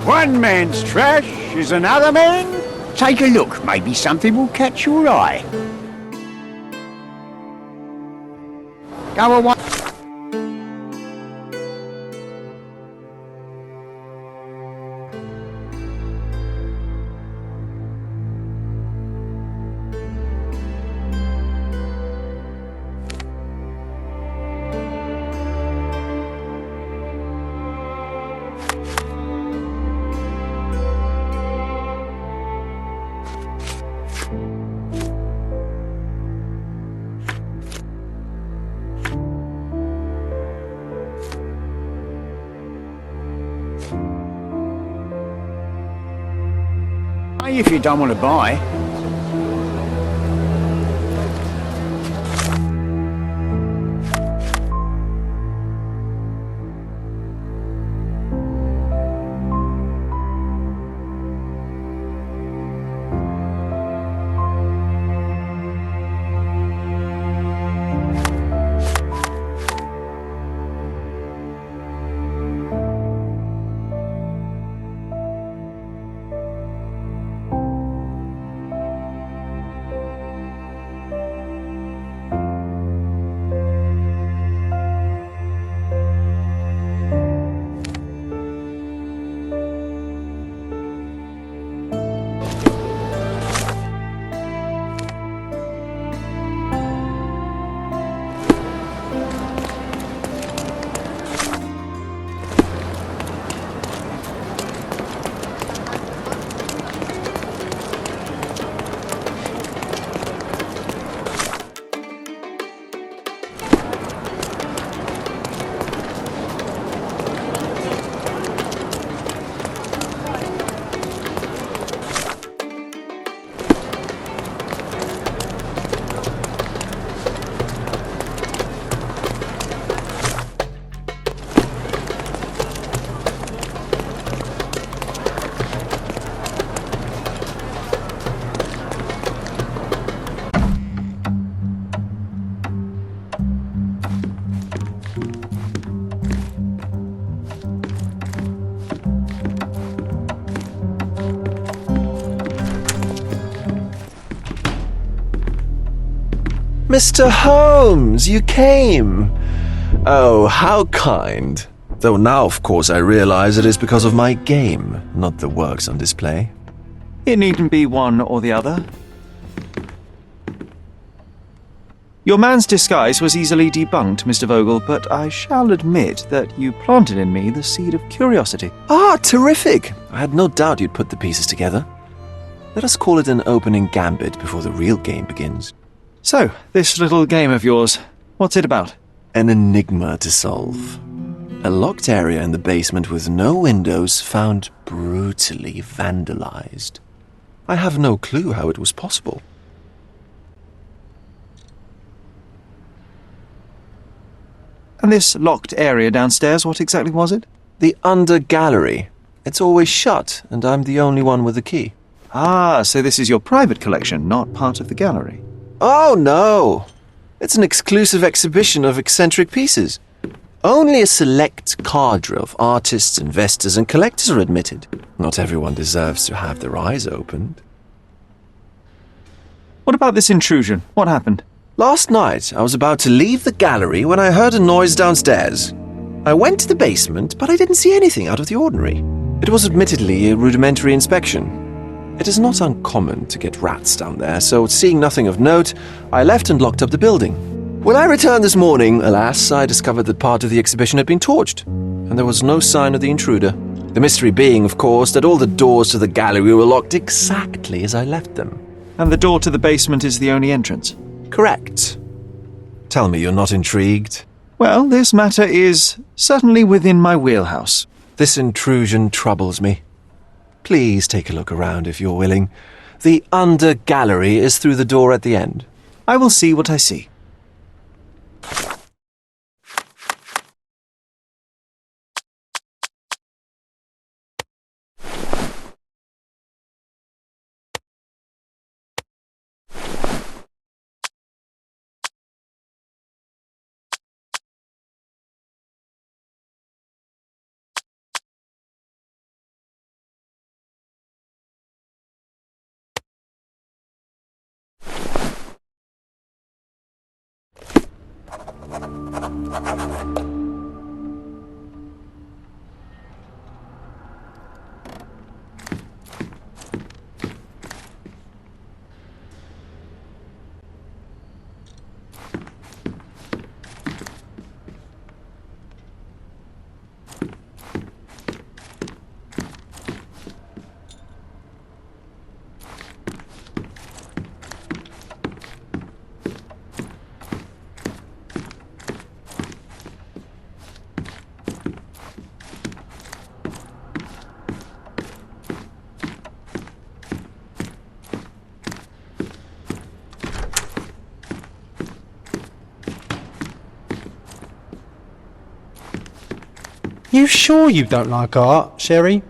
One man's trash is another man. Take a look, maybe something will catch your eye. Go away. If you don't want to buy. Mr. Holmes, you came! Oh, how kind. Though now, of course, I realize it is because of my game, not the works on display. It needn't be one or the other. Your man's disguise was easily debunked, Mr. Vogel, but I shall admit that you planted in me the seed of curiosity. Ah, terrific! I had no doubt you'd put the pieces together. Let us call it an opening gambit before the real game begins. So, this little game of yours, what's it about? An enigma to solve. A locked area in the basement with no windows found brutally vandalized. I have no clue how it was possible. And this locked area downstairs, what exactly was it? The Undergallery. It's always shut, and I'm the only one with the key. Ah, so this is your private collection, not part of the gallery. Oh, no! It's an exclusive exhibition of eccentric pieces. Only a select cadre of artists, investors, and collectors are admitted. Not everyone deserves to have their eyes opened. What about this intrusion? What happened? Last night, I was about to leave the gallery when I heard a noise downstairs. I went to the basement, but I didn't see anything out of the ordinary. It was admittedly a rudimentary inspection. It is not uncommon to get rats down there, so seeing nothing of note, I left and locked up the building. When I returned this morning, alas, I discovered that part of the exhibition had been torched, and there was no sign of the intruder. The mystery being, of course, that all the doors to the gallery were locked exactly as I left them. And the door to the basement is the only entrance? Correct. Tell me you're not intrigued. Well, this matter is certainly within my wheelhouse. This intrusion troubles me. Please take a look around if you're willing. The Undergallery is through the door at the end. I will see what I see. You sure you don't like art, Sherry?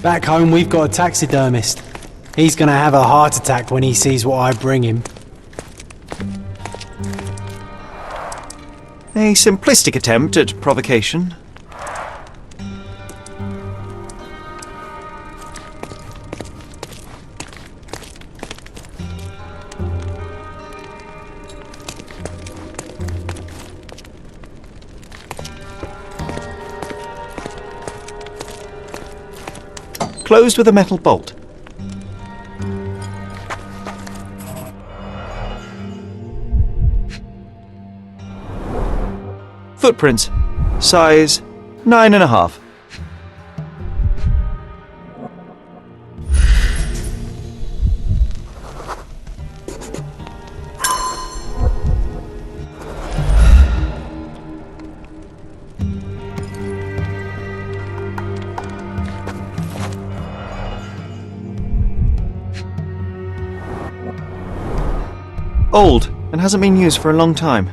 Back home we've got a taxidermist. He's gonna have a heart attack when he sees what I bring him. A simplistic attempt at provocation. Closed with a metal bolt. Footprints. Size 9.5. Old, and hasn't been used for a long time.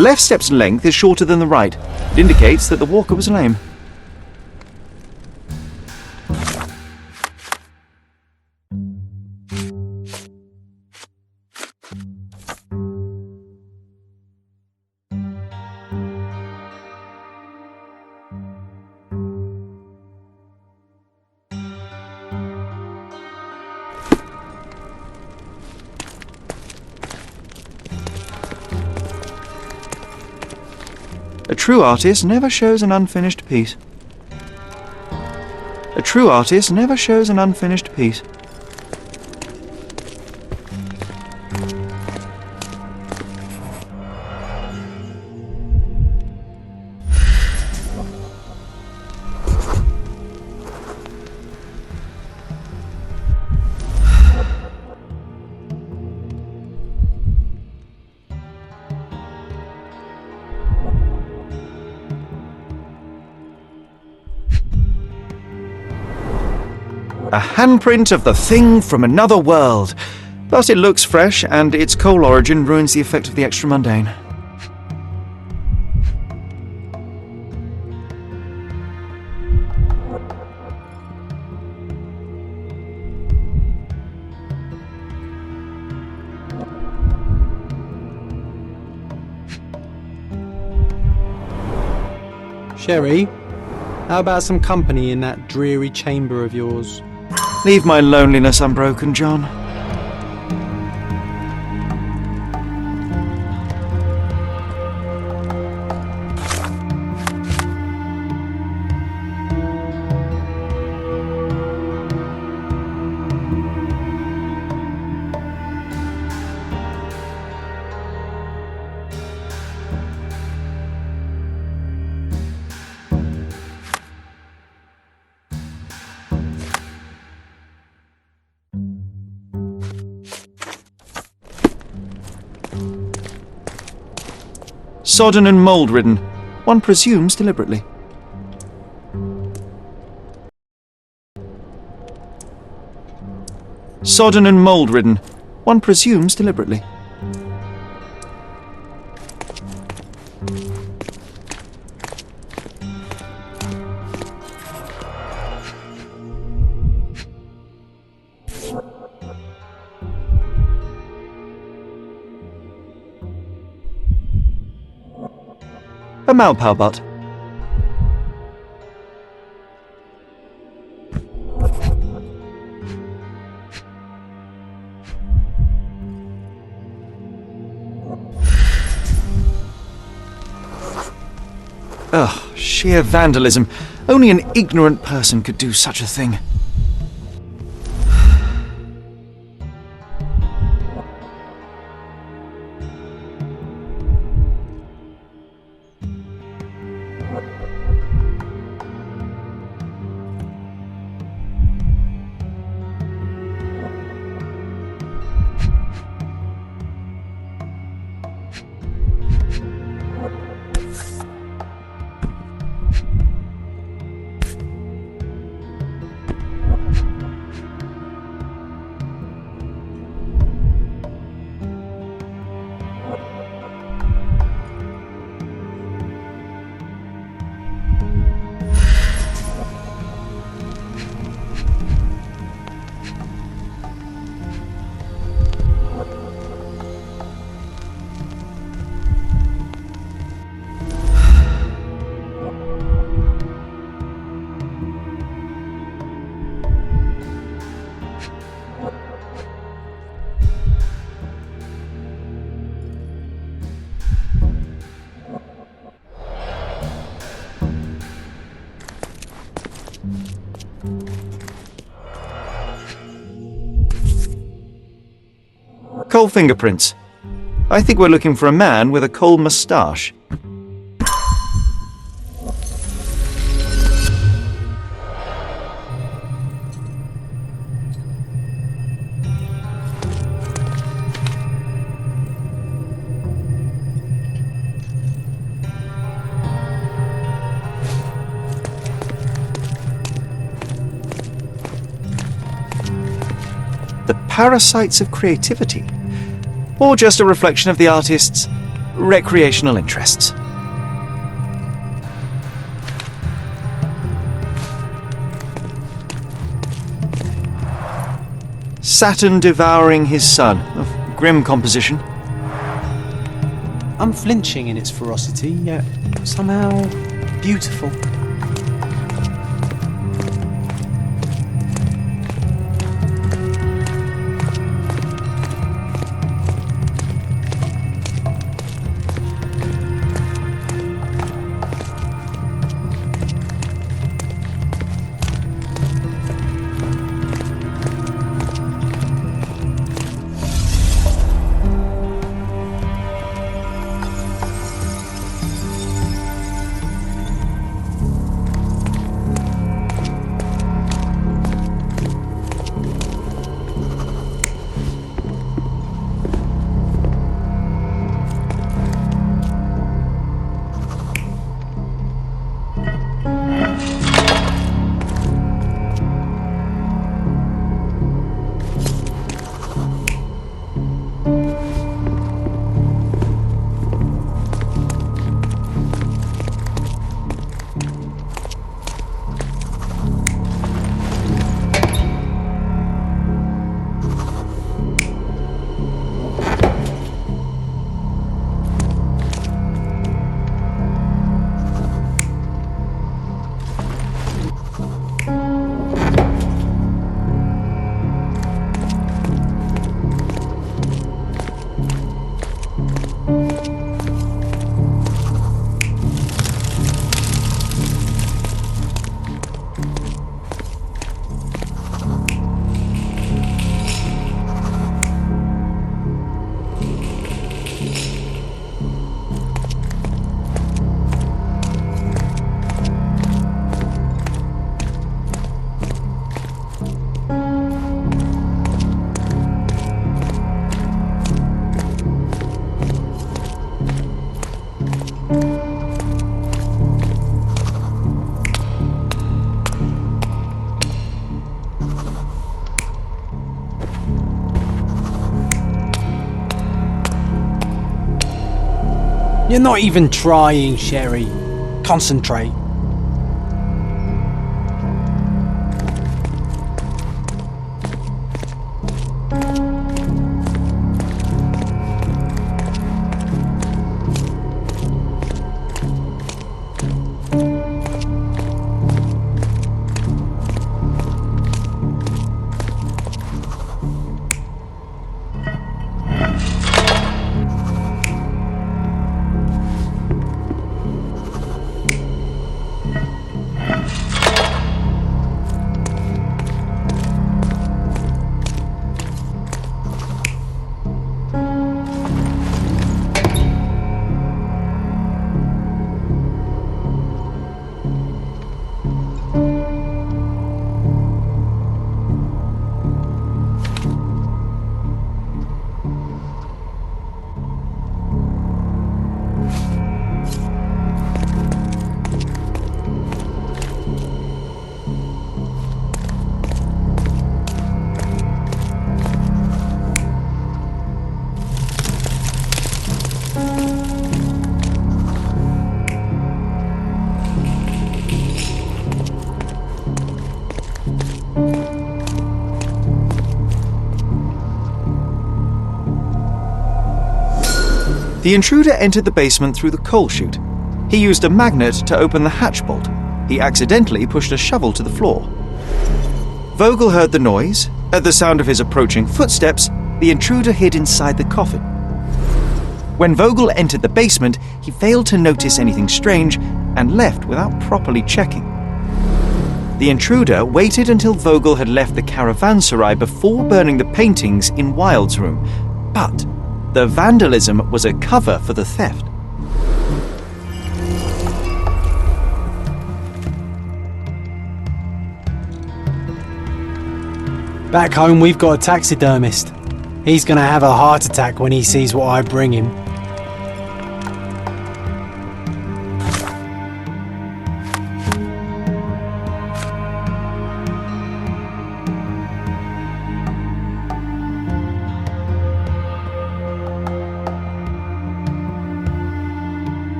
The left step's length is shorter than the right. It indicates that the walker was lame. A true artist never shows an unfinished piece. A true artist never shows an unfinished piece. A handprint of the thing from another world. Thus it looks fresh, and its coal origin ruins the effect of the extra mundane. Sherry, how about some company in that dreary chamber of yours? Leave my loneliness unbroken, John. Sodden and mould-ridden, one presumes deliberately. Sodden and mould-ridden, one presumes deliberately. A Malpal butt. Ugh, sheer vandalism. Only an ignorant person could do such a thing. Coal fingerprints. I think we're looking for a man with a coal moustache. The parasites of creativity. Or just a reflection of the artist's recreational interests. Saturn devouring his son, of grim composition. Unflinching in its ferocity, yet somehow beautiful. You're not even trying, Sherry. Concentrate. The intruder entered the basement through the coal chute. He used a magnet to open the hatch bolt. He accidentally pushed a shovel to the floor. Vogel heard the noise. At the sound of his approaching footsteps, the intruder hid inside the coffin. When Vogel entered the basement, he failed to notice anything strange and left without properly checking. The intruder waited until Vogel had left the caravanserai before burning the paintings in Wilde's room, but the vandalism was a cover for the theft. Back home, we've got a taxidermist. He's gonna have a heart attack when he sees what I bring him.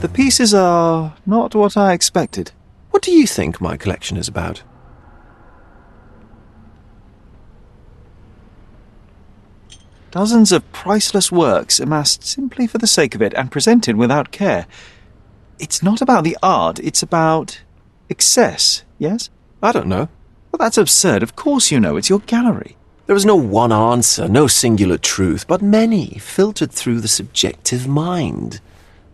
The pieces are not what I expected. What do you think my collection is about? Dozens of priceless works amassed simply for the sake of it and presented without care. It's not about the art, it's about excess, yes? I don't know. Well, that's absurd. Of course you know. It's your gallery. There is no one answer, no singular truth, but many filtered through the subjective mind.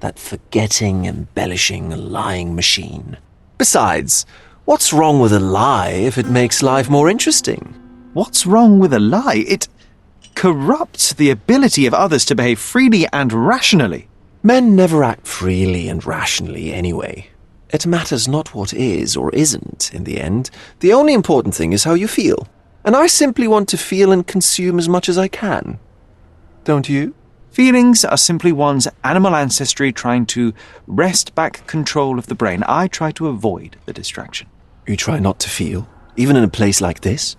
That forgetting, embellishing, lying machine. Besides, what's wrong with a lie if it makes life more interesting? What's wrong with a lie? It corrupts the ability of others to behave freely and rationally. Men never act freely and rationally anyway. It matters not what is or isn't in the end. The only important thing is how you feel. And I simply want to feel and consume as much as I can. Don't you? Feelings are simply one's animal ancestry trying to wrest back control of the brain. I try to avoid the distraction. You try not to feel, even in a place like this?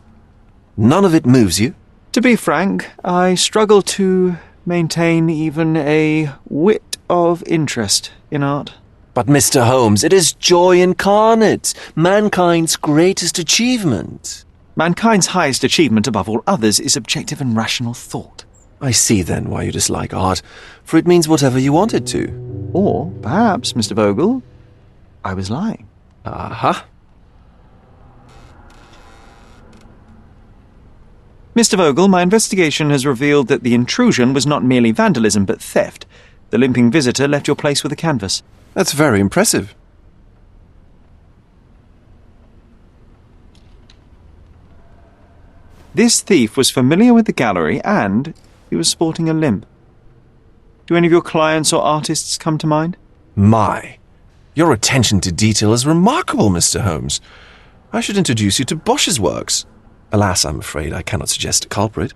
None of it moves you? To be frank, I struggle to maintain even a whit of interest in art. But Mr. Holmes, it is joy incarnate, mankind's greatest achievement. Mankind's highest achievement above all others is objective and rational thought. I see then why you dislike art, for it means whatever you want it to. Or perhaps, Mr. Vogel, I was lying. Aha. Mr. Vogel, my investigation has revealed that the intrusion was not merely vandalism but theft. The limping visitor left your place with a canvas. That's very impressive. This thief was familiar with the gallery and he was sporting a limp. Do any of your clients or artists come to mind? My, your attention to detail is remarkable, Mr. Holmes. I should introduce you to Bosch's works. Alas, I'm afraid I cannot suggest a culprit.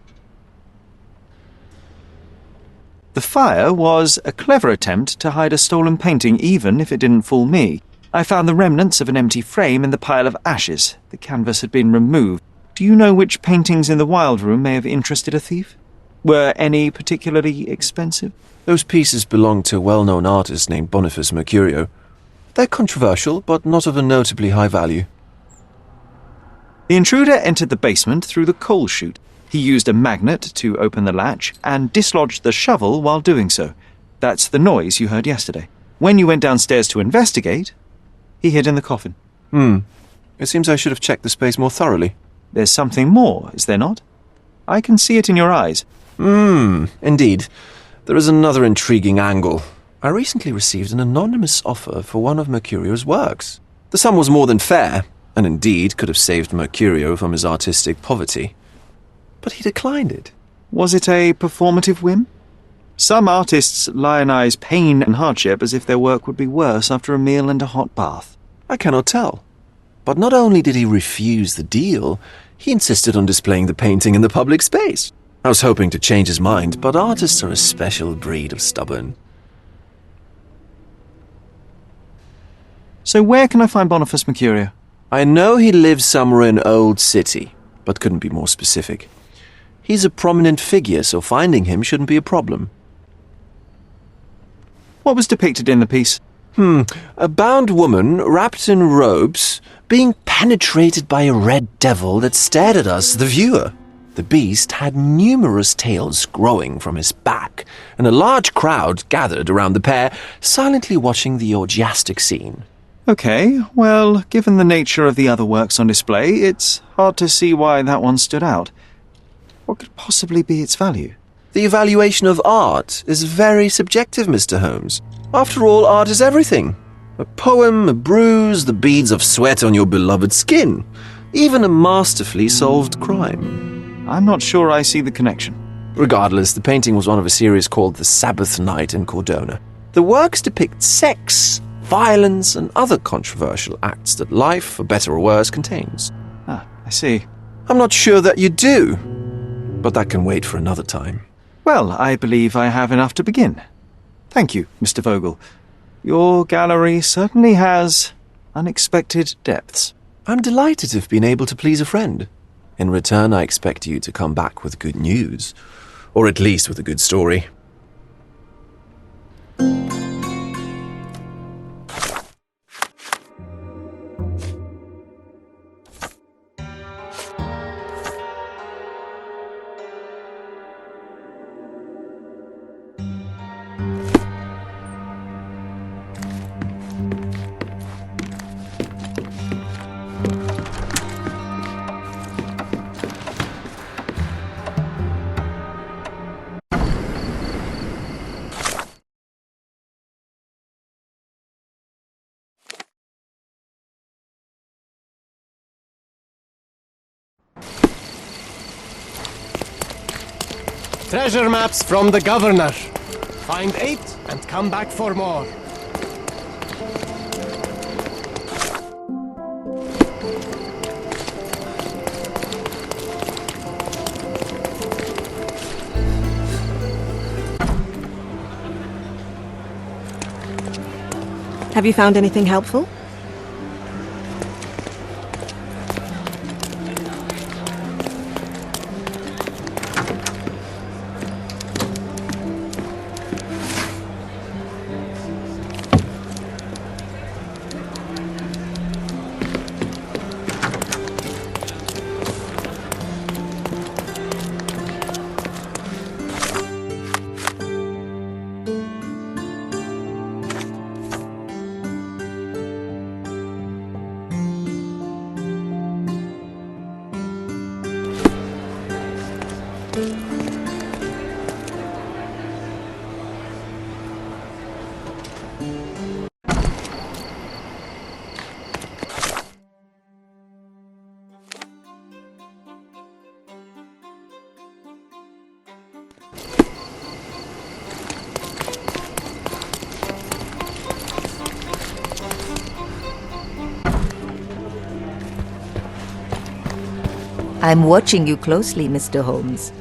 The fire was a clever attempt to hide a stolen painting, even if it didn't fool me. I found the remnants of an empty frame in the pile of ashes. The canvas had been removed. Do you know which paintings in the Wild Room may have interested a thief? Were any particularly expensive? Those pieces belong to a well-known artist named Boniface Mercurio. They're controversial, but not of a notably high value. The intruder entered the basement through the coal chute. He used a magnet to open the latch and dislodged the shovel while doing so. That's the noise you heard yesterday. When you went downstairs to investigate, he hid in the coffin. It seems I should have checked the space more thoroughly. There's something more, is there not? I can see it in your eyes. Indeed. There is another intriguing angle. I recently received an anonymous offer for one of Mercurio's works. The sum was more than fair, and indeed could have saved Mercurio from his artistic poverty. But he declined it. Was it a performative whim? Some artists lionize pain and hardship as if their work would be worse after a meal and a hot bath. I cannot tell. But not only did he refuse the deal, he insisted on displaying the painting in the public space. I was hoping to change his mind, but artists are a special breed of stubborn. So where can I find Boniface Mercurio? I know he lives somewhere in Old City, but couldn't be more specific. He's a prominent figure, so finding him shouldn't be a problem. What was depicted in the piece? A bound woman, wrapped in robes, being penetrated by a red devil that stared at us, the viewer. The beast had numerous tails growing from his back, and a large crowd gathered around the pair, silently watching the orgiastic scene. Okay, well, given the nature of the other works on display, it's hard to see why that one stood out. What could possibly be its value? The evaluation of art is very subjective, Mr. Holmes. After all, art is everything. A poem, a bruise, the beads of sweat on your beloved skin. Even a masterfully solved crime. I'm not sure I see the connection. Regardless, the painting was one of a series called The Sabbath Night in Cordona. The works depict sex, violence, and other controversial acts that life, for better or worse, contains. Ah, I see. I'm not sure that you do, but that can wait for another time. Well, I believe I have enough to begin. Thank you, Mr. Vogel. Your gallery certainly has unexpected depths. I'm delighted to have been able to please a friend. In return, I expect you to come back with good news, or at least with a good story. Treasure maps from the governor. Find 8 and come back for more. Have you found anything helpful? I'm watching you closely, Mr. Holmes.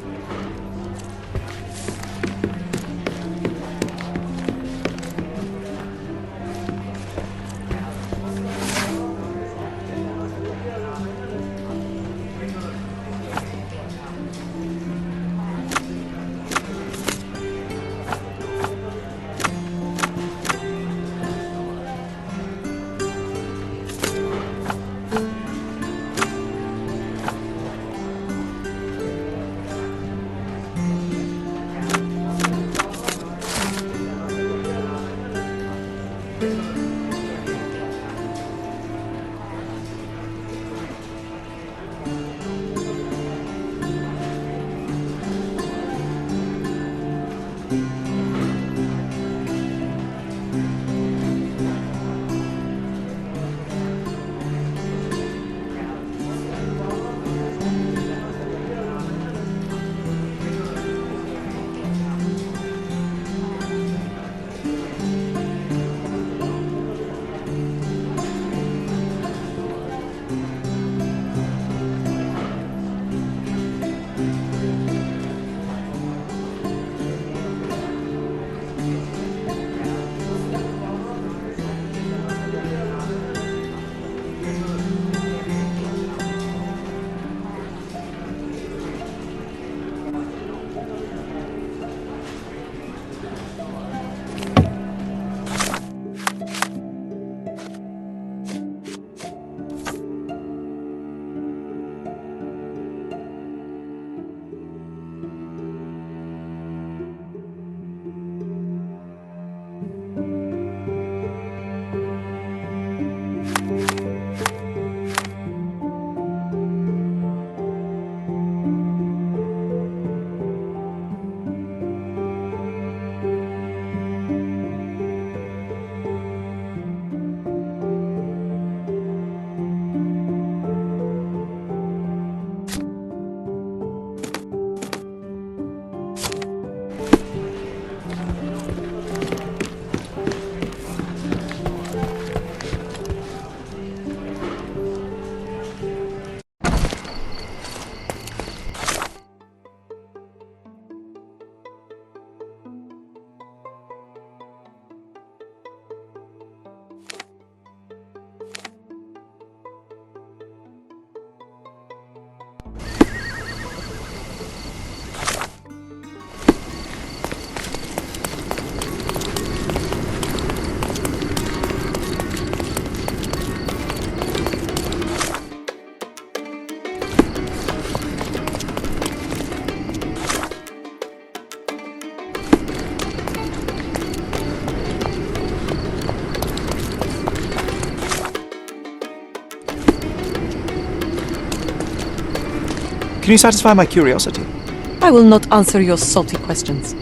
Can you satisfy my curiosity? I will not answer your salty questions.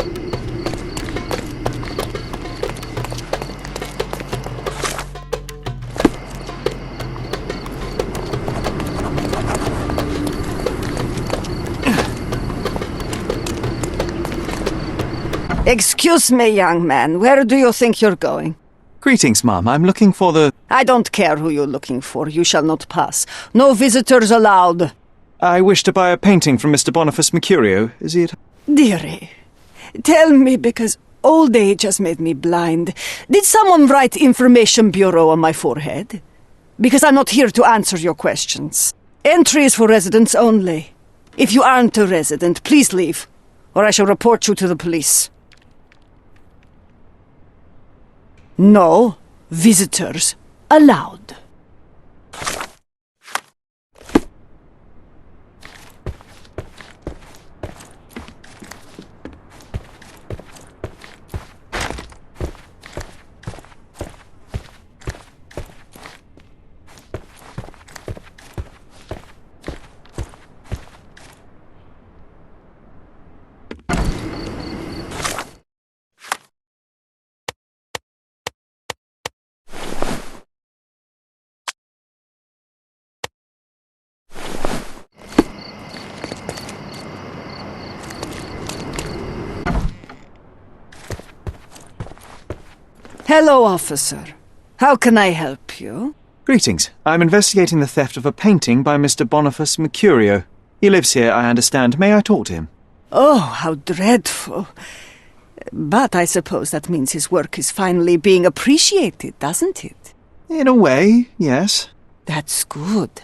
Excuse me, young man. Where do you think you're going? Greetings, ma'am. I'm looking for the... I don't care who you're looking for. You shall not pass. No visitors allowed. I wish to buy a painting from Mr. Boniface Mercurio. Is he at... Dearie, tell me, because old age has made me blind. Did someone write Information Bureau on my forehead? Because I'm not here to answer your questions. Entry is for residents only. If you aren't a resident, please leave, or I shall report you to the police. No visitors allowed. Hello, officer. How can I help you? Greetings. I'm investigating the theft of a painting by Mr. Boniface Mercurio. He lives here, I understand. May I talk to him? Oh, how dreadful. But I suppose that means his work is finally being appreciated, doesn't it? In a way, yes. That's good.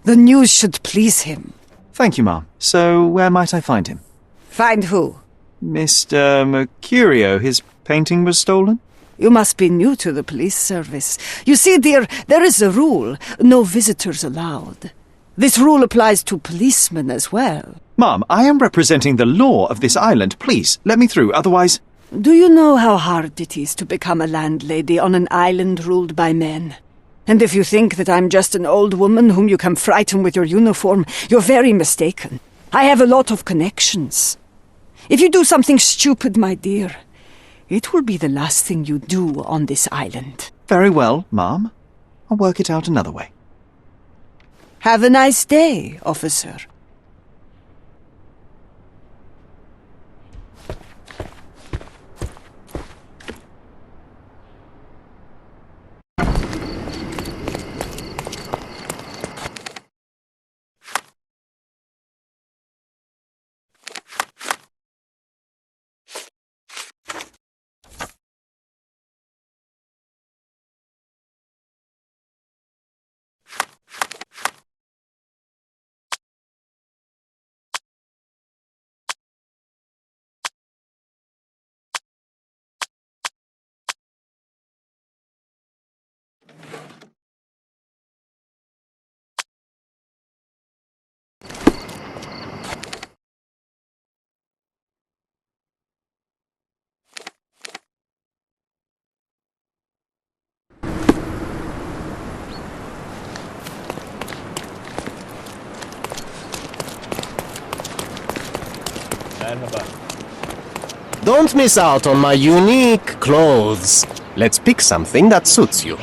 The news should please him. Thank you, ma'am. So, where might I find him? Find who? Mr. Mercurio. His painting was stolen? You must be new to the police service. You see, dear, there is a rule. No visitors allowed. This rule applies to policemen as well. Ma'am, I am representing the law of this island. Please, let me through, otherwise... Do you know how hard it is to become a landlady on an island ruled by men? And if you think that I'm just an old woman whom you can frighten with your uniform, you're very mistaken. I have a lot of connections. If you do something stupid, my dear, it will be the last thing you do on this island. Very well, ma'am. I'll work it out another way. Have a nice day, officer. Don't miss out on my unique clothes. Let's pick something that suits you.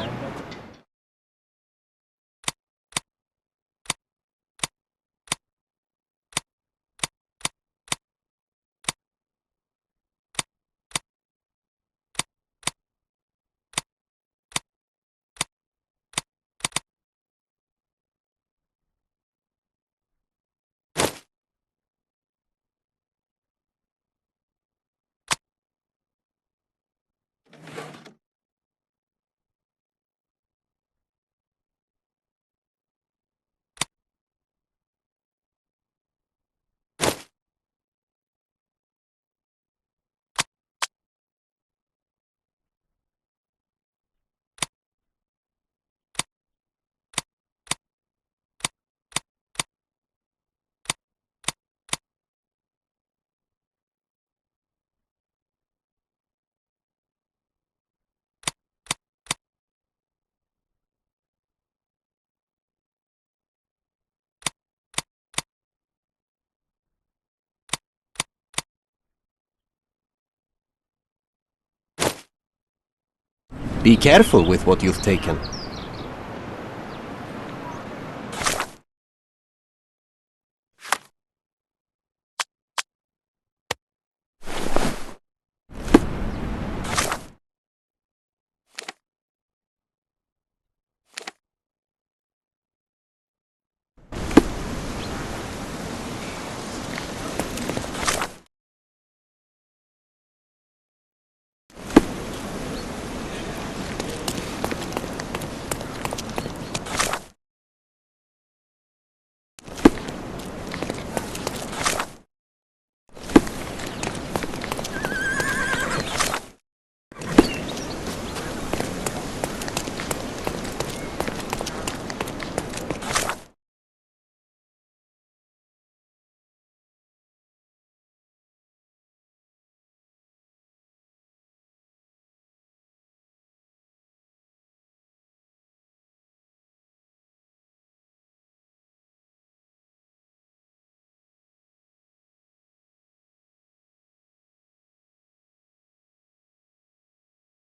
Be careful with what you've taken.